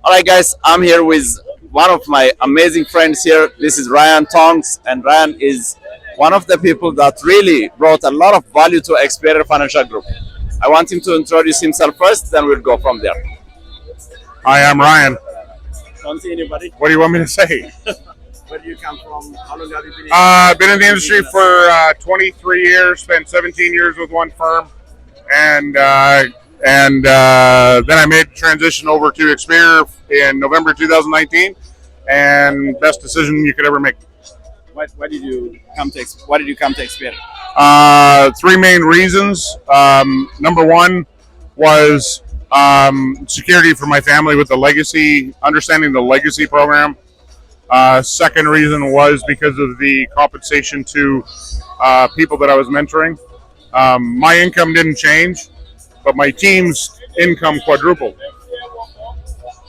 All right, guys, I'm here with one of my amazing friends here. This is Ryan Tongs, and Ryan is one of the people that really brought a lot of value to Experior Financial Group. I want him to introduce himself first, then we'll go from there. Hi, I'm Ryan. Continue, buddy. What do you want me to say? Where do you come from? How long have you been in? I've been in the industry for 23 years, spent 17 years with one firm, and then I made the transition over to Experior in November 2019, and best decision you could ever make. Why did you come to? Why did you come to Experior? Three main reasons. Number one was security for my family with the legacy, understanding the legacy program. Second reason was because of the compensation to people that I was mentoring. My income didn't change, but my team's income quadrupled.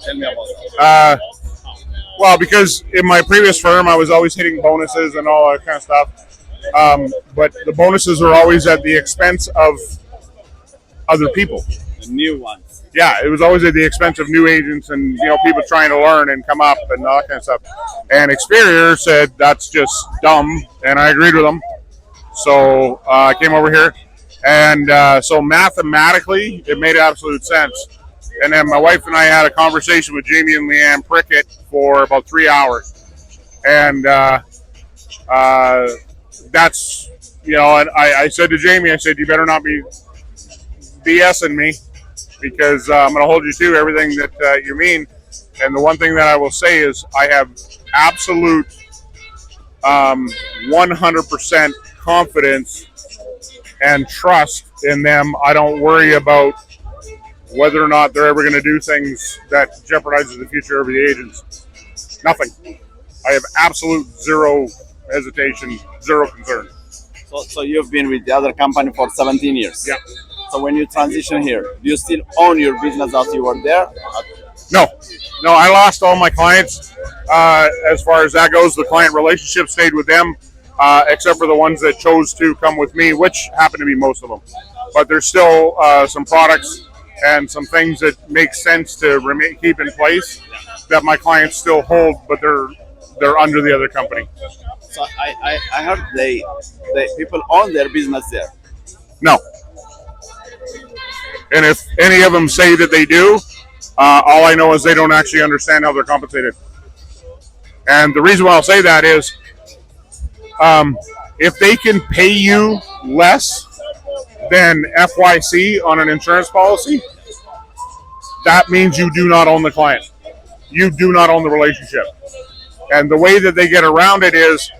Tell me about that. Well, because in my previous firm, I was always hitting bonuses and all that kind of stuff. But the bonuses were always at the expense of other people. The new ones. Yeah, it was always at the expense of new agents and people trying to learn and come up and all that kind of stuff. And Experior said that's just dumb, and I agreed with them. So I came over here, and so mathematically it made absolute sense. And then my wife and I had a conversation with Jamie and Leanne Prickett for about 3 hours, and that's And I said to Jamie, I said, you better not be BSing me, because I'm going to hold you to everything that you mean. And the one thing that I will say is I have absolute 100% confidence and trust in them. I don't worry about whether or not they're ever going to do things that jeopardizes the future of the agents. Nothing. I have absolute zero hesitation, zero concern. So you've been with the other company for 17 years. Yeah. So when you transition here, do you still own your business as you were there? No, I lost all my clients. As far as that goes, the client relationship stayed with them, except for the ones that chose to come with me, which happened to be most of them. But there's still some products and some things that make sense to keep in place that my clients still hold, but they're under the other company. So I heard they people own their business there. No. And if any of them say that they do, all I know is they don't actually understand how they're compensated. And the reason why I'll say that is if they can pay you less than FYC on an insurance policy, that means you do not own the client. You do not own the relationship. And the way that they get around it is,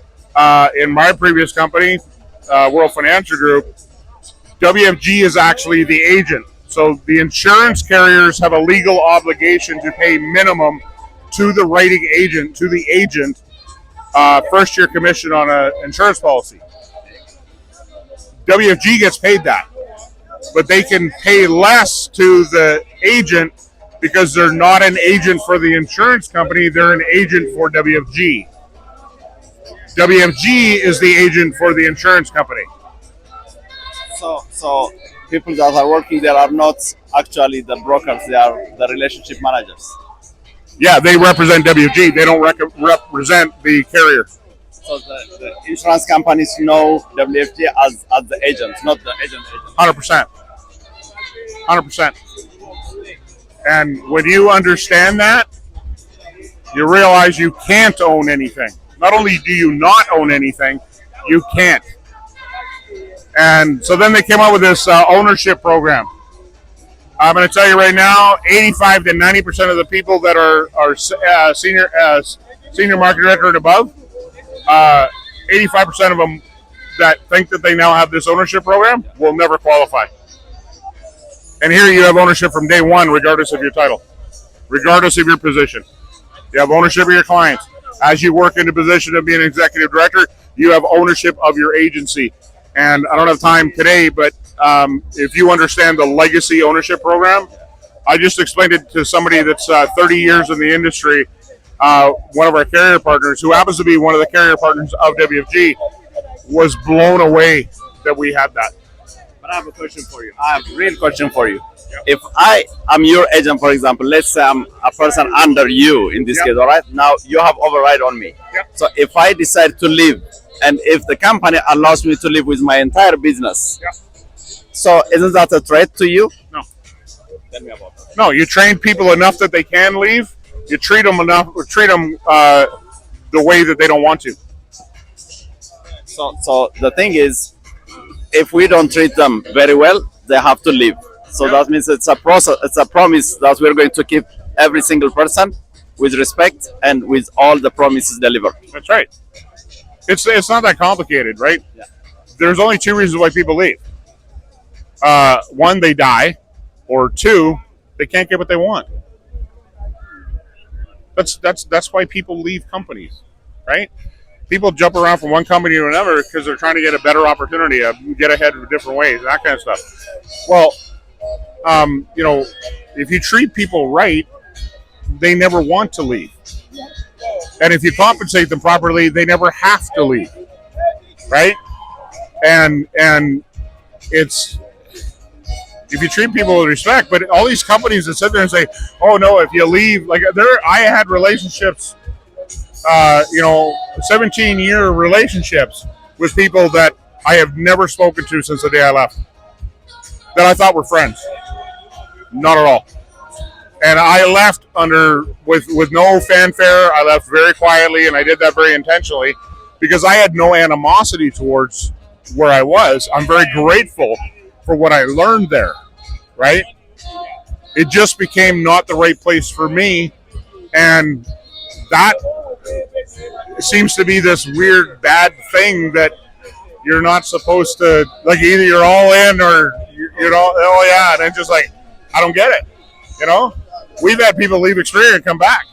in my previous company, World Financial Group, WFG is actually the agent. So the insurance carriers have a legal obligation to pay minimum to the writing agent, first year commission on an insurance policy. WFG gets paid that, but they can pay less to the agent because they're not an agent for the insurance company, they're an agent for WFG. WFG is the agent for the insurance company. So people that are working there are not actually the brokers, they are the relationship managers. Yeah, they represent WFG. They don't represent the carrier. So the insurance companies know WFG as the agent, not the agent. 100%. 100%. And when you understand that, you realize you can't own anything. Not only do you not own anything, you can't. And so then they came up with this ownership program. I'm going to tell you right now, 85 to 90% of the people that are senior market director and above, 85% of them that think that they now have this ownership program will never qualify. And here you have ownership from day one, regardless of your title, regardless of your position. You have ownership of your clients. As you work in the position of being an executive director, you have ownership of your agency. And I don't have time today, but if you understand the legacy ownership program, I just explained it to somebody that's 30 years in the industry, one of our carrier partners, who happens to be one of the carrier partners of WFG, was blown away that we had that. But I have a question for you. I have a real question for you. If I am your agent, for example, let's say I'm a person under you in this Yep. case, all right? Now you have override on me. Yep. So if I decide to leave, and if the company allows me to leave with my entire business, Yep. so isn't that a threat to you? No. No, you train people enough that they can leave. You treat them enough, or treat them the way that they don't want to. So the thing is, if we don't treat them very well, they have to leave. So that means it's a process. It's a promise that we're going to keep every single person with respect and with all the promises delivered. That's right. It's not that complicated, right? Yeah. There's only two reasons why people leave. One, they die, or two, they can't get what they want. That's why people leave companies, right? People jump around from one company to another because they're trying to get a better opportunity, get ahead in different ways, that kind of stuff. Well, if you treat people right, they never want to leave. And if you compensate them properly, they never have to leave, right? And it's, if you treat people with respect, but all these companies that sit there and say, "Oh no, if you leave," like I had relationships, 17-year relationships with people that I have never spoken to since the day I left, that I thought were friends. Not at all. And I left with no fanfare. I left very quietly, and I did that very intentionally because I had no animosity towards where I was. I'm very grateful for what I learned there, right? It just became not the right place for me, and that seems to be this weird bad thing that you're not supposed to, like, either you're all in or oh yeah, and it's just like, I don't get it. We've had people leave Experior and come back,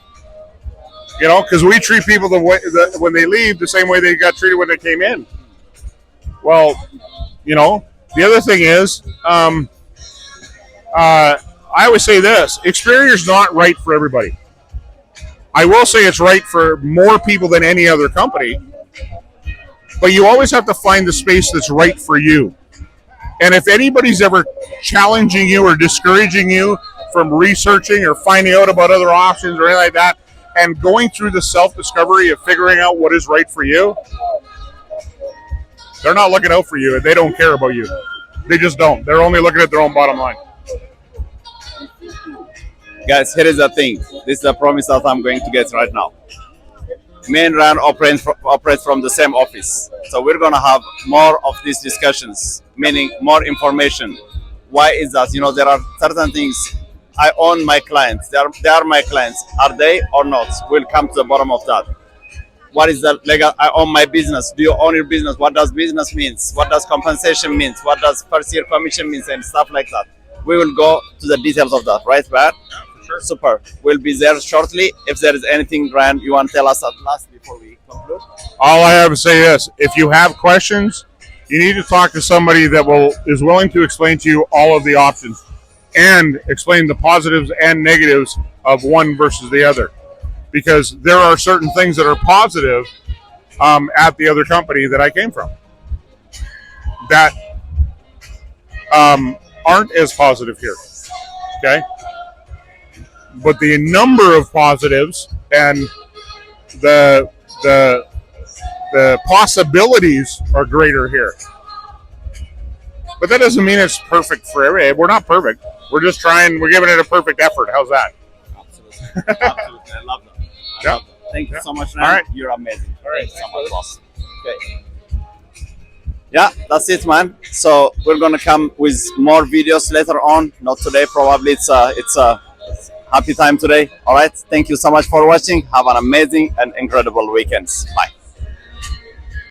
because we treat people the way that when they leave the same way they got treated when they came in. Well, the other thing is, I always say this: Experior's not right for everybody. I will say it's right for more people than any other company, but you always have to find the space that's right for you. And if anybody's ever challenging you or discouraging you from researching or finding out about other options or anything like that, and going through the self-discovery of figuring out what is right for you, they're not looking out for you, and they don't care about you. They just don't. They're only looking at their own bottom line. Guys, here is the thing. This is the promise that I'm going to get right now. Me and Ryan operate from the same office. So we're going to have more of these discussions, meaning more information. Why is that? There are certain things. I own my clients. They are my clients. Are they or not? We'll come to the bottom of that. What is the legal? I own my business. Do you own your business? What does business means? What does compensation means? What does first year commission means? And stuff like that. We will go to the details of that, right, Brad? Sure. Super. We'll be there shortly. If there is anything, Ryan, you want to tell us at last before we conclude? All I have to say is, if you have questions, you need to talk to somebody that is willing to explain to you all of the options and explain the positives and negatives of one versus the other. Because there are certain things that are positive at the other company that I came from that aren't as positive here. Okay? But the number of positives and the possibilities are greater here. But that doesn't mean it's perfect for everybody. We're not perfect. We're just trying. We're giving it a perfect effort. How's that? Absolutely. Absolutely. I love that. I love that. Thank you so much, Ryan. All right. You're amazing. All right. Thank you so much, boss. Okay. Yeah, that's it, man. So we're gonna come with more videos later on. Not today, probably. It's a happy time today. All right. Thank you so much for watching. Have an amazing and incredible weekends. Bye.